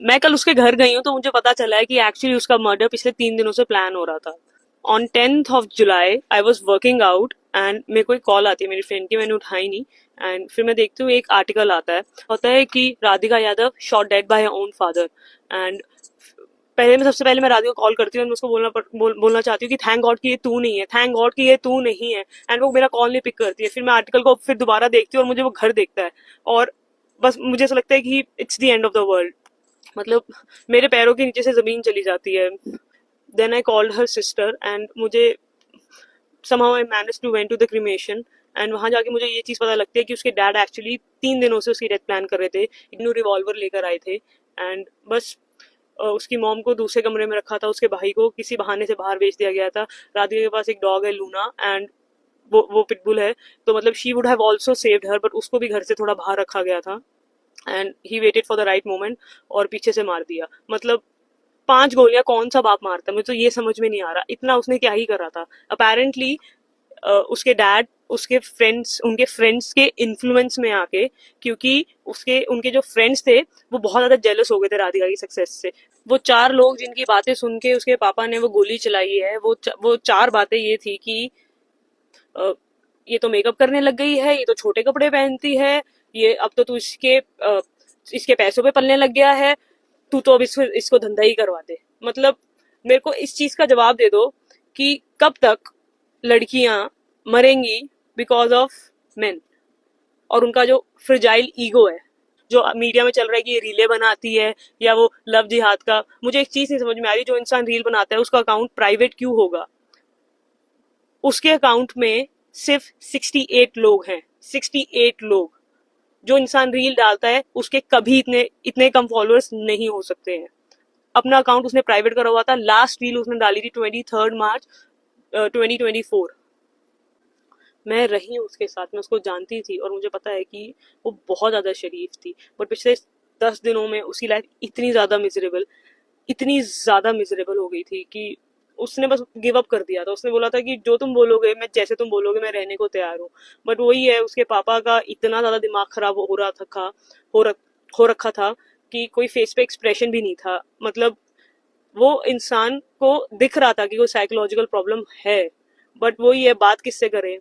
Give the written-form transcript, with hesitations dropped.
मैं कल उसके घर गई हूँ तो मुझे पता चला है कि एक्चुअली उसका मर्डर पिछले 3 दिनों से प्लान हो रहा था। On 10th of July I was working out and मेरे को एक कॉल आती है मेरी फ्रेंड की, मैंने उठाई नहीं। एंड फिर मैं देखती हूँ एक आर्टिकल आता है, होता है कि Radhika Yadav shot dead by her own father. And सबसे पहले मैं राधिका को कॉल करती हूँ और मैं उसको बोलना चाहती हूँ कि थैंक गॉड कि ये तू नहीं है, थैंक गॉड कि ये तू नहीं है। एंड वो मेरा कॉल नहीं पिक करती है। फिर मैं आर्टिकल को फिर दोबारा देखती हूँ और मुझे वो घर देखता है। और बस मुझे ऐसा लगता है कि it's the end of the world. मतलब मेरे पैरों के नीचे से जमीन चली जाती है। Then I called her sister and मुझे somehow I managed to went to the cremation। And वहां जाके मुझे ये चीज पता लगती है कि उसके डैड एक्चुअली 3 दिनों से उसकी डेथ प्लान कर रहे थे, इन्हों रिवॉल्वर लेकर आए थे। एंड बस उसकी मॉम को दूसरे कमरे में रखा था, उसके भाई को किसी बहाने से बाहर भेज दिया गया था। राधिका के पास एक डॉग है लूना, एंड वो पिटबुल है। तो मतलब she would have also saved her, but उसको भी घर से थोड़ा बाहर रखा गया था। And he waited for the right moment और पीछे से मार दिया। मतलब 5 गोलियां कौन सा बाप मारता है, मुझे तो ये समझ में नहीं आ रहा इतना उसने क्या ही करा था। अपेरेंटली उसके डैड उनके फ्रेंड्स के इन्फ्लुएंस में आके, क्योंकि उसके उनके जो फ्रेंड्स थे वो बहुत ज्यादा जेलस हो गए थे राधिका की सक्सेस से। वो 4 लोग जिनकी बातें सुन के उसके पापा ने वो गोली चलाई है, वो 4 बातें ये थी कि अ, ये तो मेकअप करने लग गई है, ये तो छोटे कपड़े पहनती है, ये अब तो तू इसके पैसों पे पलने लग गया है, तू तो अब इसको धंधा ही करवा दे। मतलब मेरे को इस चीज का जवाब दे दो कि कब तक लड़कियां मरेंगी बिकॉज ऑफ मेन, और उनका जो फ्रिजाइल ईगो है जो मीडिया में चल रहा है कि ये रीले बनाती है या वो लव जिहाद का। मुझे एक चीज नहीं समझ में आ रही, जो इंसान रील बनाता है उसका अकाउंट प्राइवेट क्यों होगा? उसके अकाउंट में सिर्फ 68 लोग हैं, 68 लोग। जो इंसान रील डालता है उसके कभी इतने इतने कम फॉलोअर्स नहीं हो सकते हैं। अपना अकाउंट उसने प्राइवेट करा हुआ था, लास्ट रील उसने डाली थी 23 मार्च 2024। मैं रही हूँ उसके साथ, मैं उसको जानती थी और मुझे पता है कि वो बहुत ज्यादा शरीफ थी। बट पिछले 10 दिनों में उसकी लाइफ इतनी ज्यादा मिजरेबल हो गई थी कि उसने बस गिव अप कर दिया था। उसने बोला था कि जो तुम बोलोगे, मैं जैसे तुम बोलोगे मैं रहने को तैयार हूँ। बट वही है, उसके पापा का इतना ज्यादा दिमाग खराब हो रहा था, हो रख, हो रखा था कि कोई फेस पे एक्सप्रेशन भी नहीं था। मतलब वो इंसान को दिख रहा था कि कोई साइकोलॉजिकल प्रॉब्लम है, बट वही है, बात किससे करें।